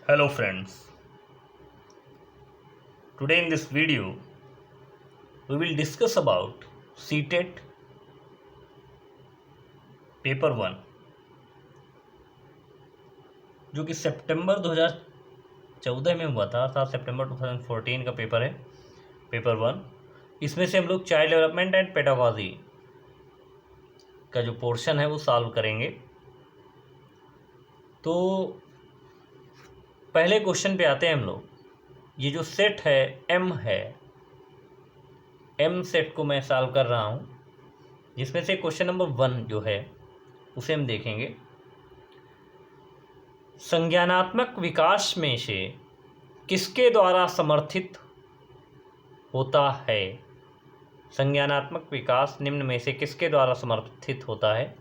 Hello friends, today in this video we will discuss about CTET paper 1 जो कि सितंबर 2014 में हुआ था। सितंबर 2014 का पेपर है पेपर 1। इसमें से हम लोग चाइल्ड डेवलपमेंट एंड पेडागॉजी का जो पोर्शन है वो सॉल्व करेंगे। तो पहले क्वेश्चन पे आते हैं हम लोग। ये जो सेट है एम सेट को मैं सॉल्व कर रहा हूँ, जिसमें से क्वेश्चन नंबर 1 जो है उसे हम देखेंगे। संज्ञानात्मक विकास में से किसके द्वारा समर्थित होता है? संज्ञानात्मक विकास निम्न में से किसके द्वारा समर्थित होता है?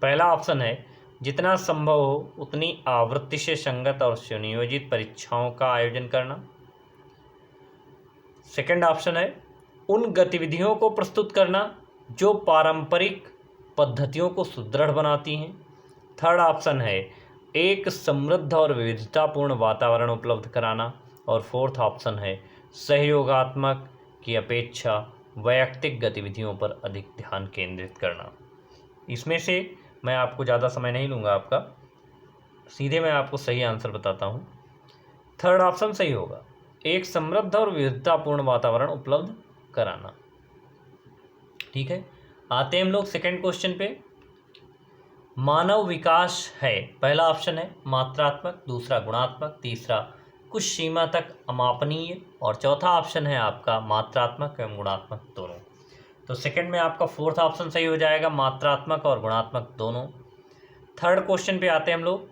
पहला ऑप्शन है जितना संभव हो उतनी आवृत्ति से संगत और सुनियोजित परीक्षाओं का आयोजन करना। सेकंड ऑप्शन है उन गतिविधियों को प्रस्तुत करना जो पारंपरिक पद्धतियों को सुदृढ़ बनाती हैं। थर्ड ऑप्शन है एक समृद्ध और विविधतापूर्ण वातावरण उपलब्ध कराना। और फोर्थ ऑप्शन है सहयोगात्मक की अपेक्षा वैयक्तिक गतिविधियों पर अधिक ध्यान केंद्रित करना। इसमें से मैं आपको ज़्यादा समय नहीं लूँगा आपका, सीधे मैं आपको सही आंसर बताता हूँ। थर्ड ऑप्शन सही होगा, एक समृद्ध और विविधतापूर्ण वातावरण उपलब्ध कराना। ठीक है, आते हैं हम लोग सेकंड क्वेश्चन पे। मानव विकास है, पहला ऑप्शन है मात्रात्मक, दूसरा गुणात्मक, तीसरा कुछ सीमा तक अमापनीय और चौथा ऑप्शन है आपका मात्रात्मक एवं गुणात्मक दोनों। तो सेकंड में आपका फोर्थ ऑप्शन सही हो जाएगा, मात्रात्मक और गुणात्मक दोनों। थर्ड क्वेश्चन पे आते हैं हम लोग।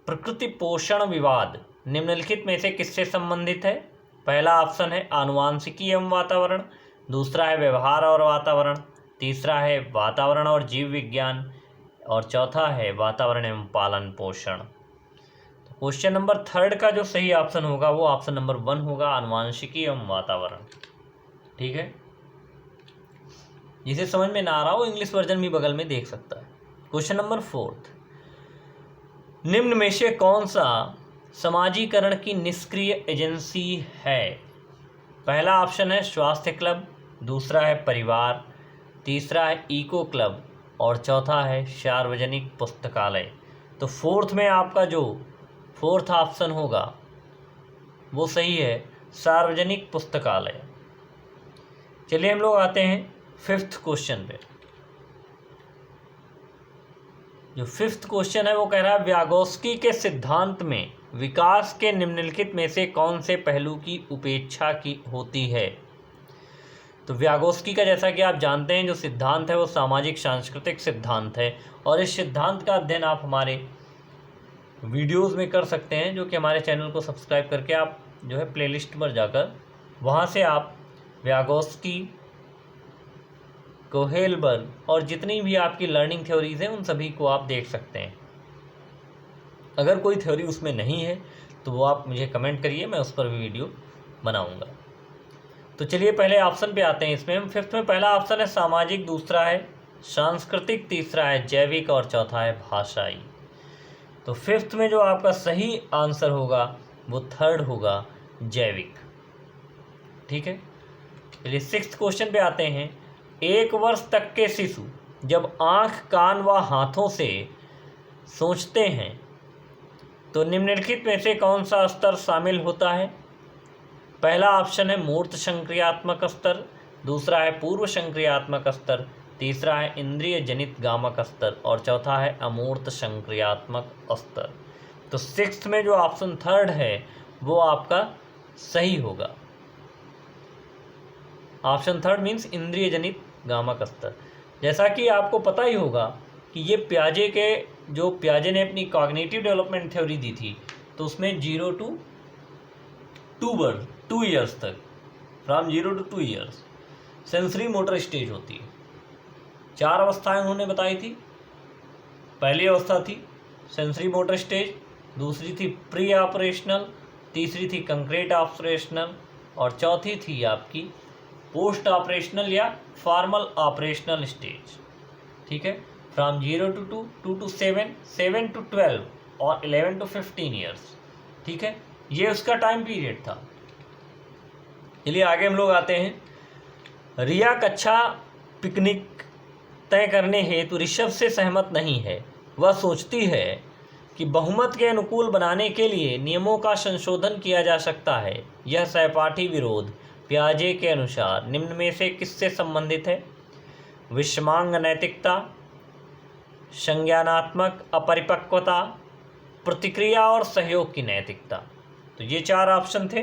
प्रकृति पोषण विवाद निम्नलिखित में से किससे संबंधित है? पहला ऑप्शन है आनुवांशिकी एवं वातावरण, दूसरा है व्यवहार और वातावरण, तीसरा है वातावरण और जीव विज्ञान और चौथा है वातावरण एवं पालन पोषण। तो क्वेश्चन नंबर थर्ड का जो सही ऑप्शन होगा वो ऑप्शन नंबर 1 होगा, आनुवांशिकी एवं वातावरण। ठीक है, जिसे समझ में ना आ रहा हो इंग्लिश वर्जन भी बगल में देख सकता है। क्वेश्चन नंबर 4, निम्न में से कौन सा समाजीकरण की निष्क्रिय एजेंसी है? पहला ऑप्शन है स्वास्थ्य क्लब, दूसरा है परिवार, तीसरा है इको क्लब और चौथा है सार्वजनिक पुस्तकालय। तो फोर्थ में आपका जो फोर्थ ऑप्शन होगा वो सही है, सार्वजनिक पुस्तकालय। चलिए हम लोग आते हैं फिफ्थ क्वेश्चन पे। जो फिफ्थ क्वेश्चन है वो कह रहा है व्यागोस्की के सिद्धांत में विकास के निम्नलिखित में से कौन से पहलू की उपेक्षा की होती है? तो व्यागोस्की का जैसा कि आप जानते हैं जो सिद्धांत है वो सामाजिक सांस्कृतिक सिद्धांत है और इस सिद्धांत का अध्ययन आप हमारे वीडियोस में कर सकते हैं, जो कि हमारे चैनल को सब्सक्राइब करके आप जो है प्लेलिस्ट पर जाकर वहाँ से आप व्यागोस्की, कोहेलबर्ग और जितनी भी आपकी लर्निंग थ्योरीज हैं उन सभी को आप देख सकते हैं। अगर कोई थ्योरी उसमें नहीं है तो वो आप मुझे कमेंट करिए, मैं उस पर भी वीडियो बनाऊंगा। तो चलिए पहले ऑप्शन पे आते हैं। इसमें हम फिफ्थ में पहला ऑप्शन है सामाजिक, दूसरा है सांस्कृतिक, तीसरा है जैविक और चौथा है भाषाई। तो फिफ्थ में जो आपका सही आंसर होगा वो थर्ड होगा, जैविक। ठीक है, चलिए सिक्स्थ क्वेश्चन पे आते हैं। 1 वर्ष तक के शिशु जब आँख, कान व हाथों से सोचते हैं तो निम्नलिखित में से कौन सा स्तर शामिल होता है? पहला ऑप्शन है मूर्त संक्रियात्मक स्तर, दूसरा है पूर्व संक्रियात्मक स्तर, तीसरा है इंद्रिय जनित गामक स्तर और चौथा है अमूर्त संक्रियात्मक स्तर। तो सिक्स्थ में जो ऑप्शन थर्ड है वो आपका सही होगा। ऑप्शन थर्ड मीन्स इंद्रिय जनित गामक स्तर। जैसा कि आपको पता ही होगा कि ये पियाजे ने अपनी कॉग्निटिव डेवलपमेंट थ्योरी दी थी, तो उसमें 0 to 2 ईयर्स तक, from 0 to 2 years sensory motor stage होती है। 4 अवस्थाएं उन्होंने बताई थी। पहली अवस्था थी सेंसरी मोटर स्टेज, दूसरी थी प्री ऑपरेशनल, तीसरी थी कंक्रीट ऑपरेशनल और चौथी थी आपकी पोस्ट ऑपरेशनल या फॉर्मल ऑपरेशनल स्टेज। ठीक है, फ्रॉम 0 to 2, 2 to 7, 7 to 12 और 11 to 15 ईयर्स। ठीक है, ये उसका टाइम पीरियड था। चलिए आगे हम लोग आते हैं। रिया कक्षा पिकनिक तय करने हेतु ऋषभ से सहमत नहीं है। वह सोचती है कि बहुमत के अनुकूल बनाने के लिए नियमों का संशोधन किया जा सकता है। यह सहपाठी विरोध पियाजे के अनुसार निम्न में से किससे संबंधित है? विषमांग नैतिकता, संज्ञानात्मक अपरिपक्वता, प्रतिक्रिया और सहयोग की नैतिकता। तो ये 4 ऑप्शन थे।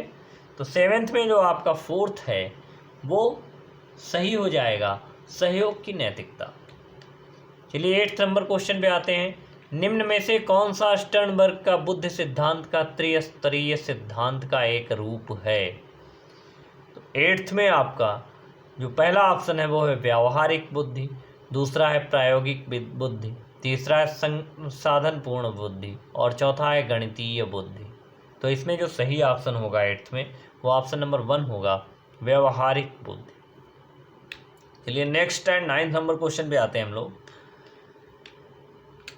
तो 7th में जो आपका 4th है वो सही हो जाएगा, सहयोग की नैतिकता। चलिए 8th नंबर क्वेश्चन पे आते हैं। निम्न में से कौन सा स्टर्नबर्ग का बुद्ध सिद्धांत का त्रिस्तरीय सिद्धांत का एक रूप है? तो 8th में आपका जो पहला ऑप्शन है वो है व्यावहारिक बुद्धि, दूसरा है प्रायोगिक बुद्धि, तीसरा है संसाधन पूर्ण बुद्धि और चौथा है गणितीय बुद्धि। तो इसमें जो सही ऑप्शन होगा 8th में वो ऑप्शन नंबर 1 होगा, व्यावहारिक बुद्धि। चलिए next and 9th number question पे आते हैं हम लोग।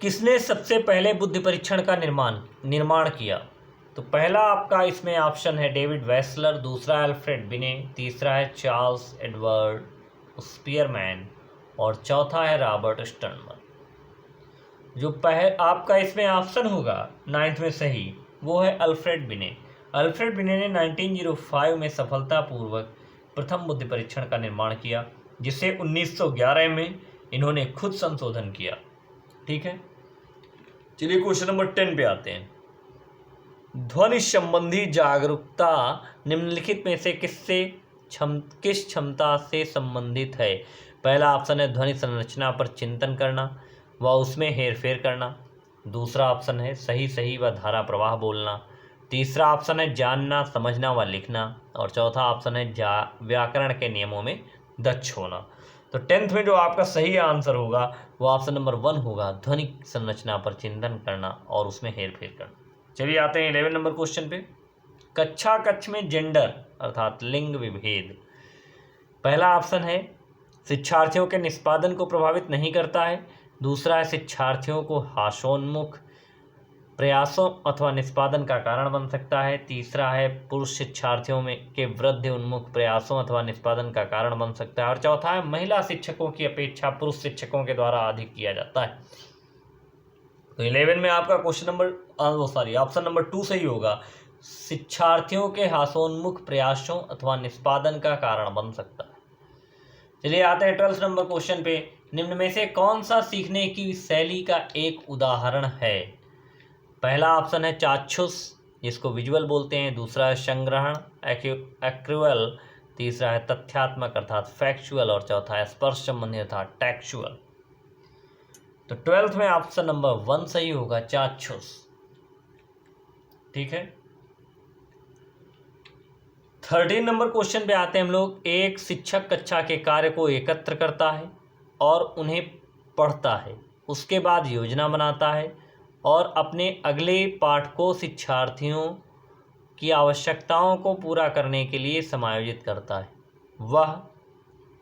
किसने सबसे पहले बुद्धि परीक्षण का निर्माण किया? तो पहला आपका इसमें ऑप्शन है डेविड वेसलर, दूसरा अल्फ्रेड बिने, तीसरा है चार्ल्स एडवर्ड स्पीयरमैन और चौथा है रॉबर्ट स्टर्नबर्ग। जो आपका इसमें ऑप्शन होगा 9th में सही वो है अल्फ्रेड बिने। अल्फ्रेड बिने ने 1905 में सफलतापूर्वक प्रथम बुद्धि परीक्षण का निर्माण किया, जिसे 1911 में इन्होंने खुद संशोधन किया। ठीक है, चलिए क्वेश्चन नंबर 10 पे आते हैं। ध्वनि संबंधी जागरूकता निम्नलिखित में से किस क्षमता से संबंधित है? पहला ऑप्शन है ध्वनि संरचना पर चिंतन करना व उसमें हेरफेर करना, दूसरा ऑप्शन है सही व धारा प्रवाह बोलना, तीसरा ऑप्शन है जानना समझना व लिखना और चौथा ऑप्शन है व्याकरण के नियमों में दक्ष होना। तो 10th में जो आपका सही आंसर होगा वो ऑप्शन नंबर 1 होगा, ध्वनि संरचना पर चिंतन करना और उसमें हेरफेर करना। चलिए आते हैं 11 नंबर क्वेश्चन पे। कक्षा कक्ष में जेंडर अर्थात लिंग विभेद। पहला ऑप्शन है शिक्षार्थियों के निष्पादन को प्रभावित नहीं करता है, दूसरा है शिक्षार्थियों को हास्योन्मुख प्रयासों अथवा निष्पादन का कारण बन सकता है, तीसरा है पुरुष शिक्षार्थियों में के वृद्धि उन्मुख प्रयासों अथवा निष्पादन का कारण बन सकता है और चौथा है महिला शिक्षकों की अपेक्षा पुरुष शिक्षकों के द्वारा अधिक किया जाता है। तो 11 में आपका ऑप्शन नंबर 2 सही होगा, शिक्षार्थियों के हास्योन्मुख प्रयासों अथवा निष्पादन का कारण बन सकता है। चलिए आते हैं 12th नंबर क्वेश्चन पे। निम्न में से कौन सा सीखने की शैली का एक उदाहरण है? पहला ऑप्शन है चाक्षुष जिसको विजुअल बोलते हैं, दूसरा है संग्रहण एक्रुअल, तीसरा है तथ्यात्मक अर्थात फैक्चुअल और चौथा है स्पर्श संबंधी अर्थात टेक्चुअल। तो 12th में ऑप्शन नंबर 1 सही होगा, चाक्षुष। ठीक है, 13 नंबर क्वेश्चन पे आते हैं हम लोग। एक शिक्षक कक्षा के कार्य को एकत्र करता है और उन्हें पढ़ता है, उसके बाद योजना बनाता है और अपने अगले पाठ को शिक्षार्थियों की आवश्यकताओं को पूरा करने के लिए समायोजित करता है। वह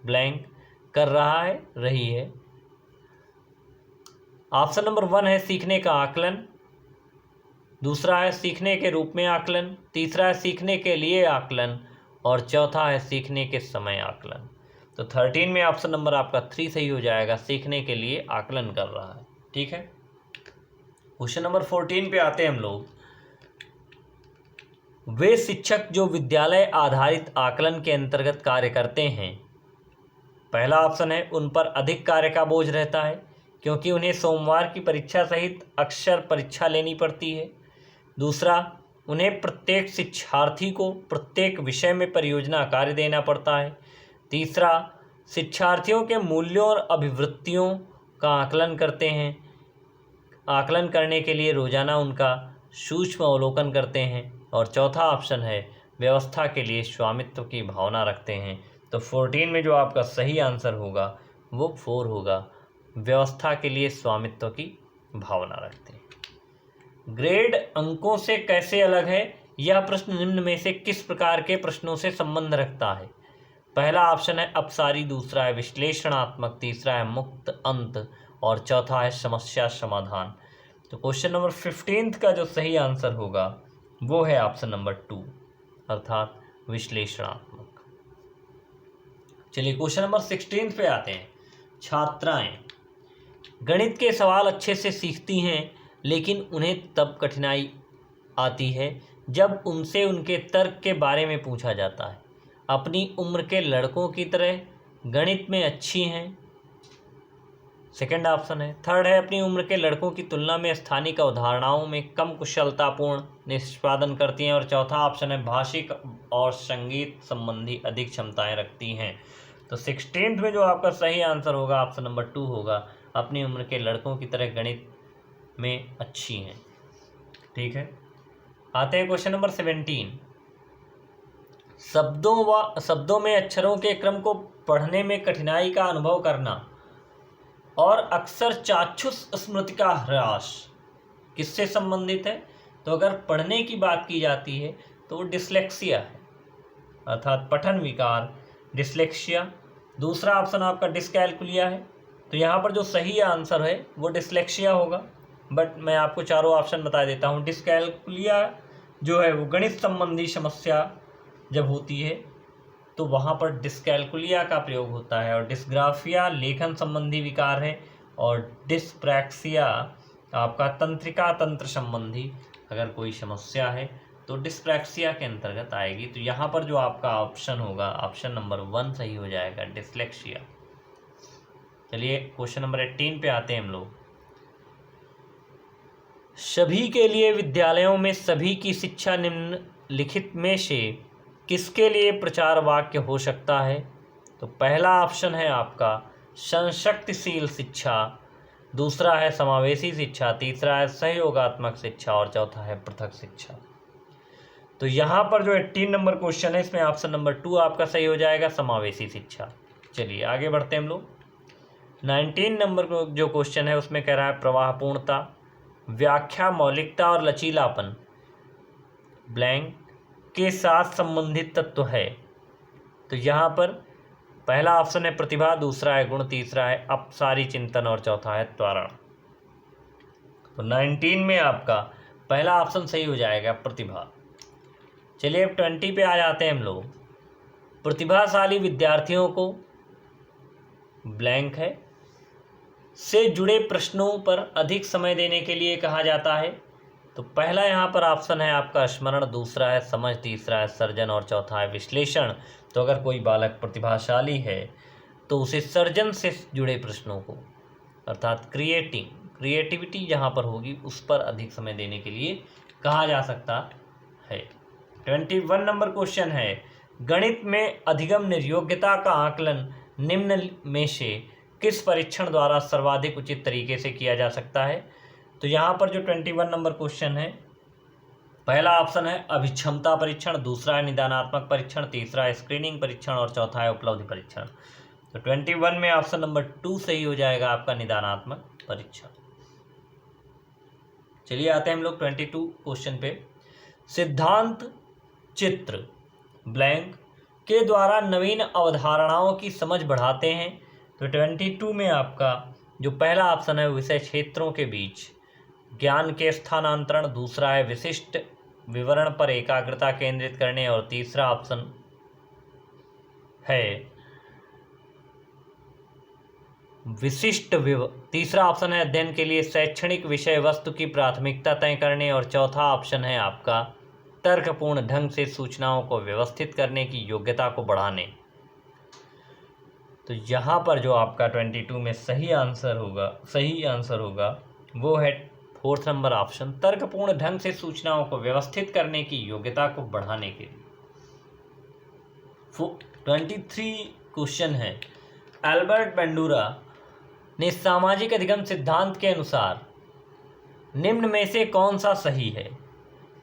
ब्लैंक कर रहा है रही है। ऑप्शन नंबर 1 है सीखने का आकलन, दूसरा है सीखने के रूप में आकलन, तीसरा है सीखने के लिए आकलन और चौथा है सीखने के समय आकलन। तो 13 में ऑप्शन नंबर आपका 3 सही हो जाएगा, सीखने के लिए आकलन कर रहा है। ठीक है, क्वेश्चन नंबर 14 पे आते हैं हम लोग। वे शिक्षक जो विद्यालय आधारित आकलन के अंतर्गत कार्य करते हैं, पहला ऑप्शन है उन पर अधिक कार्य का बोझ रहता है क्योंकि उन्हें सोमवार की परीक्षा सहित अक्षर परीक्षा लेनी पड़ती है, दूसरा उन्हें प्रत्येक शिक्षार्थी को प्रत्येक विषय में परियोजना कार्य देना पड़ता है, तीसरा शिक्षार्थियों के मूल्यों और अभिवृत्तियों का आकलन करते हैं, आकलन करने के लिए रोजाना उनका सूक्ष्म अवलोकन करते हैं और चौथा ऑप्शन है व्यवस्था के लिए स्वामित्व की भावना रखते हैं। तो 14 में जो आपका सही आंसर होगा वो 4 होगा, व्यवस्था के लिए स्वामित्व की भावना रखते हैं। ग्रेड अंकों से कैसे अलग है? यह प्रश्न निम्न में से किस प्रकार के प्रश्नों से संबंध रखता है? पहला ऑप्शन है अपसारी, दूसरा है विश्लेषणात्मक, तीसरा है मुक्त अंत और चौथा है समस्या समाधान। तो क्वेश्चन नंबर 15 का जो सही आंसर होगा वो है ऑप्शन नंबर 2 अर्थात विश्लेषणात्मक। चलिए क्वेश्चन नंबर 16 पे आते हैं। छात्राएं गणित के सवाल अच्छे से सीखती हैं, लेकिन उन्हें तब कठिनाई आती है जब उनसे उनके तर्क के बारे में पूछा जाता है। अपनी उम्र के लड़कों की तरह गणित में अच्छी हैं, सेकंड ऑप्शन है। थर्ड है अपनी उम्र के लड़कों की तुलना में स्थानिक अवधारणाओं में कम कुशलतापूर्ण निष्पादन करती हैं, और चौथा ऑप्शन है भाषिक और संगीत संबंधी अधिक क्षमताएं रखती हैं। तो 16 में जो आपका सही आंसर होगा ऑप्शन नंबर 2 होगा, अपनी उम्र के लड़कों की तरह गणित में अच्छी हैं। ठीक है, आते हैं क्वेश्चन नंबर 17। शब्दों में अक्षरों के क्रम को पढ़ने में कठिनाई का अनुभव करना और अक्सर चाक्षुष स्मृति का ह्रास किससे संबंधित है? तो अगर पढ़ने की बात की जाती है तो वो डिस्लेक्सिया है, अर्थात पठन विकार, डिस्लेक्सिया। दूसरा ऑप्शन आपका डिस्कैलकुलिया है। तो यहाँ पर जो सही आंसर है वो डिस्लेक्सिया होगा, बट मैं आपको चारों ऑप्शन बता देता हूँ। डिस्कैलकुलिया जो है वो गणित संबंधी समस्या जब होती है तो वहाँ पर डिस्कैलकुलिया का प्रयोग होता है, और डिस्ग्राफिया लेखन संबंधी विकार है, और डिस्प्रैक्सिया आपका तंत्रिका तंत्र संबंधी अगर कोई समस्या है तो डिस्प्रैक्सिया के अंतर्गत आएगी। तो यहाँ पर जो आपका ऑप्शन होगा ऑप्शन नंबर 1 सही हो जाएगा, डिस्लेक्सिया। चलिए क्वेश्चन नंबर 18 पे आते हैं हम लोग। सभी के लिए विद्यालयों में सभी की शिक्षा निम्नलिखित में से किसके लिए प्रचार वाक्य हो सकता है? तो पहला ऑप्शन है आपका संशक्तिशील शिक्षा, दूसरा है समावेशी शिक्षा, तीसरा है सहयोगात्मक शिक्षा, और चौथा है पृथक शिक्षा। तो यहाँ पर जो 18 नंबर क्वेश्चन है इसमें ऑप्शन नंबर 2 आपका सही हो जाएगा, समावेशी शिक्षा। चलिए आगे बढ़ते हैं हम लोग। 19 नंबर को जो क्वेश्चन है उसमें कह रहा है प्रवाहपूर्णता, व्याख्या, मौलिकता और लचीलापन ब्लैंक के साथ संबंधित तत्व है। तो यहाँ पर पहला ऑप्शन है प्रतिभा, दूसरा है गुण, तीसरा है अपसारी चिंतन, और चौथा है त्वरण। तो 19 में आपका पहला ऑप्शन सही हो जाएगा, प्रतिभा। चलिए अब 20 पे आ जाते हैं हम लोग। प्रतिभाशाली विद्यार्थियों को ब्लैंक है से जुड़े प्रश्नों पर अधिक समय देने के लिए कहा जाता है। तो पहला यहाँ पर ऑप्शन है आपका स्मरण, दूसरा है समझ, तीसरा है सर्जन, और चौथा है विश्लेषण। तो अगर कोई बालक प्रतिभाशाली है तो उसे सर्जन से जुड़े प्रश्नों को, अर्थात क्रिएटिविटी जहाँ पर होगी उस पर अधिक समय देने के लिए कहा जा सकता है। 21 नंबर क्वेश्चन है गणित में अधिगम निर्योग्यता का आकलन निम्न में से किस परीक्षण द्वारा सर्वाधिक उचित तरीके से किया जा सकता है? तो यहाँ पर जो 21 नंबर क्वेश्चन है पहला ऑप्शन है अभिक्षमता परीक्षण, दूसरा है निदानात्मक परीक्षण, तीसरा है स्क्रीनिंग परीक्षण, और चौथा है उपलब्धि परीक्षण। तो 21 में ऑप्शन नंबर 2 सही हो जाएगा आपका, निदानात्मक परीक्षण। चलिए आते हैं हम लोग 22 क्वेश्चन पे। सिद्धांत चित्र ब्लैंक के द्वारा नवीन अवधारणाओं की समझ बढ़ाते हैं। तो 22 में आपका जो पहला ऑप्शन है विषय क्षेत्रों के बीच ज्ञान के स्थानांतरण, दूसरा है विशिष्ट विवरण पर एकाग्रता केंद्रित करने, और तीसरा ऑप्शन है तीसरा ऑप्शन है अध्ययन के लिए शैक्षणिक विषय वस्तु की प्राथमिकता तय करने, और चौथा ऑप्शन है आपका तर्कपूर्ण ढंग से सूचनाओं को व्यवस्थित करने की योग्यता को बढ़ाने। तो यहाँ पर जो आपका 22 में सही आंसर होगा वो है 4th नंबर ऑप्शन, तर्कपूर्ण ढंग से सूचनाओं को व्यवस्थित करने की योग्यता को बढ़ाने के लिए। 23 क्वेश्चन है एल्बर्ट बेंडूरा ने सामाजिक अधिगम सिद्धांत के अनुसार निम्न में से कौन सा सही है?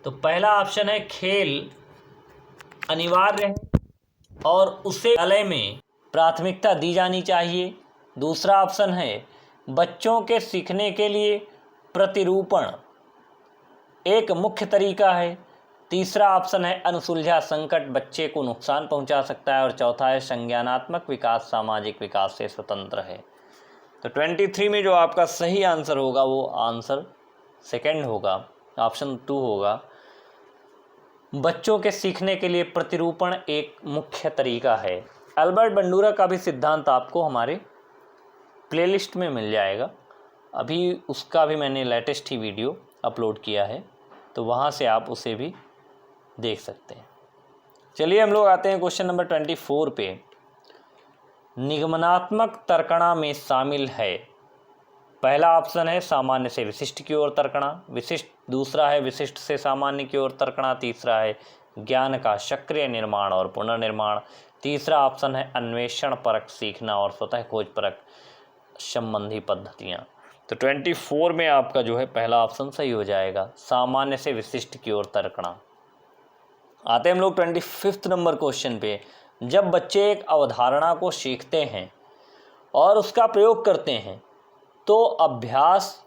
तो पहला ऑप्शन है खेल अनिवार्य है और उसे विद्यालय में प्राथमिकता दी जानी चाहिए। दूसरा ऑप्शन है बच्चों के सीखने के लिए प्रतिरूपण एक मुख्य तरीका है। तीसरा ऑप्शन है अनुसुलझा संकट बच्चे को नुकसान पहुंचा सकता है, और चौथा है संज्ञानात्मक विकास सामाजिक विकास से स्वतंत्र है। तो 23 में जो आपका सही आंसर होगा वो आंसर सेकंड होगा, ऑप्शन 2 होगा, बच्चों के सीखने के लिए प्रतिरूपण एक मुख्य तरीका है। अल्बर्ट बंडूरा का भी सिद्धांत आपको हमारे प्लेलिस्ट में मिल जाएगा। अभी उसका भी मैंने लेटेस्ट ही वीडियो अपलोड किया है, तो वहाँ से आप उसे भी देख सकते हैं। चलिए हम लोग आते हैं क्वेश्चन नंबर 24 पे। निगमनात्मक तर्कणा में शामिल है, पहला ऑप्शन है सामान्य से विशिष्ट की ओर तर्कणा, विशिष्ट दूसरा है विशिष्ट से सामान्य की ओर तर्कणा, तीसरा है ज्ञान का सक्रिय निर्माण और पुनर्निर्माण, तीसरा ऑप्शन है अन्वेषण परक सीखना और स्वतः खोज परक संबंधी पद्धतियाँ। तो 24 में आपका जो है पहला ऑप्शन सही हो जाएगा, सामान्य से विशिष्ट की ओर तर्कणा। आते हैं हम लोग 25 नंबर क्वेश्चन पे। जब बच्चे एक अवधारणा को सीखते हैं और उसका प्रयोग करते हैं तो अभ्यास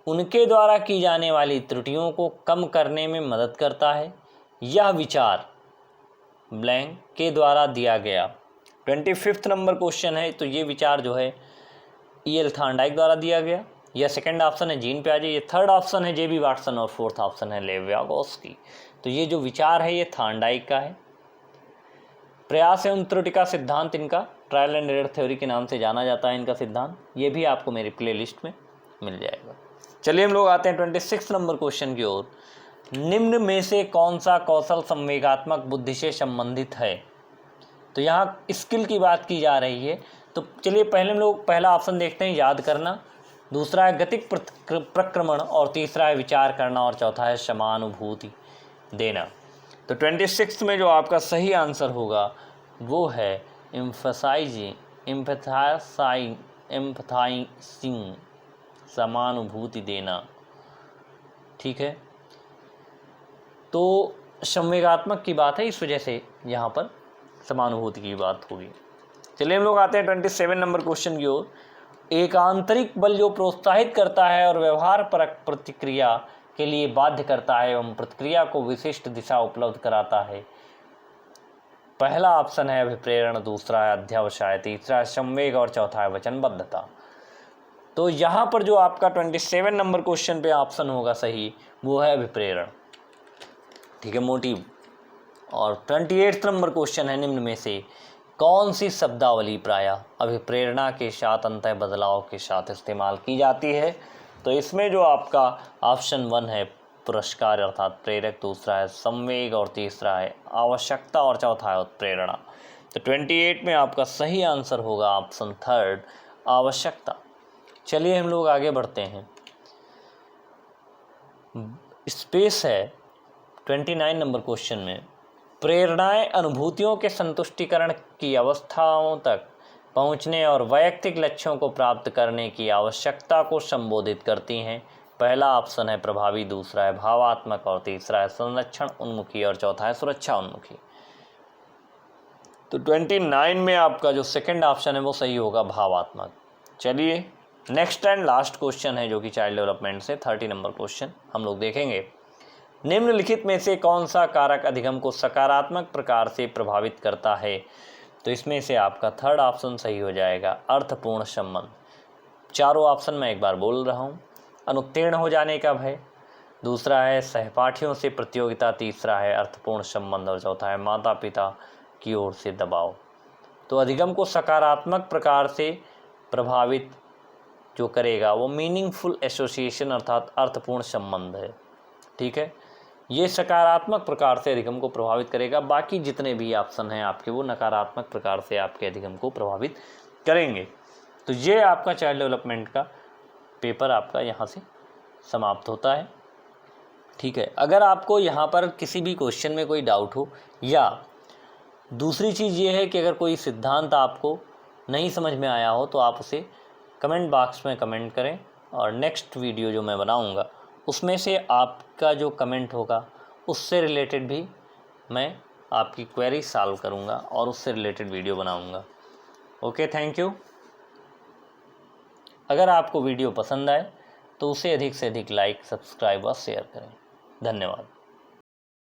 उनके द्वारा की जाने वाली त्रुटियों को कम करने में मदद करता है। यह विचार ब्लैंक के द्वारा दिया गया। 25 नंबर क्वेश्चन है, तो ये विचार जो है E.L. थॉर्नडाइक द्वारा दिया गया। यह सेकंड ऑप्शन है जीन पियाजे, ये थर्ड ऑप्शन है J.B. वाटसन और फोर्थ ऑप्शन है लेव यागोस्की। तो ये जो विचार है ये थॉर्नडाइक का है। प्रयास एवं त्रुटि का सिद्धांत इनका ट्रायल एंड एरर थ्योरी के नाम से जाना जाता है इनका सिद्धांत, ये भी आपको मेरी प्लेलिस्ट में मिल जाएगा। चलिए हम लोग आते हैं 26 नंबर क्वेश्चन की ओर। निम्न में से कौन सा कौशल संवेगात्मक बुद्धि से संबंधित है? तो यहाँ स्किल की बात की जा रही है। तो चलिए पहले हम लोग पहला ऑप्शन देखते हैं, याद करना, दूसरा है गतिक प्रक्रमण और तीसरा है विचार करना और चौथा है समानुभूति देना। तो 26 में जो आपका सही आंसर होगा वो है एम्पथाइजिंग, समानुभूति देना। ठीक है, तो संवेगात्मक की बात है, इस वजह से यहाँ पर समानुभूति की बात होगी। चलिए हम लोग आते हैं 27 नंबर क्वेश्चन की ओर। एक आंतरिक बल जो प्रोत्साहित करता है और व्यवहार परक प्रतिक्रिया के लिए बाध्य करता है एवं प्रतिक्रिया को विशिष्ट दिशा उपलब्ध कराता है। पहला ऑप्शन है अभिप्रेरण, दूसरा है अध्यवसाय, तीसरा है संवेग और चौथा है वचनबद्धता। तो यहाँ पर जो आपका 27 नंबर क्वेश्चन पे ऑप्शन होगा सही वो है अभिप्रेरण। ठीक है, मोटिव। और 28 नंबर क्वेश्चन है, निम्न में से कौन सी शब्दावली प्रायः अभिप्रेरणा के साथ अंतः बदलाव के साथ इस्तेमाल की जाती है? तो इसमें जो आपका ऑप्शन 1 है पुरस्कार अर्थात प्रेरक, दूसरा है संवेग और तीसरा है आवश्यकता और चौथा है उत्प्रेरणा। तो 28 में आपका सही आंसर होगा ऑप्शन 3 आवश्यकता। चलिए हम लोग आगे बढ़ते हैं। स्पेस है 29 नंबर क्वेश्चन में। प्रेरणाएं अनुभूतियों के संतुष्टिकरण की अवस्थाओं तक पहुंचने और वैयक्तिक लक्ष्यों को प्राप्त करने की आवश्यकता को संबोधित करती हैं। पहला ऑप्शन है प्रभावी, दूसरा है भावात्मक और तीसरा है संरक्षण उन्मुखी और चौथा है सुरक्षा उन्मुखी। तो 29 में आपका जो सेकंड ऑप्शन है वो सही होगा, भावात्मक। चलिए नेक्स्ट एंड लास्ट क्वेश्चन है जो कि चाइल्ड डेवलपमेंट से 30 नंबर क्वेश्चन हम लोग देखेंगे। निम्नलिखित में से कौन सा कारक अधिगम को सकारात्मक प्रकार से प्रभावित करता है? तो इसमें से आपका थर्ड ऑप्शन सही हो जाएगा, अर्थपूर्ण संबंध। चारों ऑप्शन मैं एक बार बोल रहा हूँ। अनुत्तीर्ण हो जाने का भय, दूसरा है सहपाठियों से प्रतियोगिता, तीसरा है अर्थपूर्ण संबंध और चौथा है माता पिता की ओर से दबाव। तो अधिगम को सकारात्मक प्रकार से प्रभावित जो करेगा वो मीनिंगफुल एसोसिएशन अर्थात अर्थपूर्ण संबंध है। ठीक है, ये सकारात्मक प्रकार से अधिगम को प्रभावित करेगा, बाकी जितने भी ऑप्शन हैं आपके वो नकारात्मक प्रकार से आपके अधिगम को प्रभावित करेंगे। तो ये आपका चाइल्ड डेवलपमेंट का पेपर आपका यहाँ से समाप्त होता है। ठीक है, अगर आपको यहाँ पर किसी भी क्वेश्चन में कोई डाउट हो या दूसरी चीज़ ये है कि अगर कोई सिद्धांत आपको नहीं समझ में आया हो तो आप उसे कमेंट बॉक्स में कमेंट करें और नेक्स्ट वीडियो जो मैं बनाऊँगा उसमें से आपका जो कमेंट होगा उससे रिलेटेड भी मैं आपकी क्वेरी सॉल्व करूँगा और उससे रिलेटेड वीडियो बनाऊँगा। Okay, thank you. अगर आपको वीडियो पसंद आए तो उसे अधिक से अधिक लाइक, सब्सक्राइब और शेयर करें। धन्यवाद।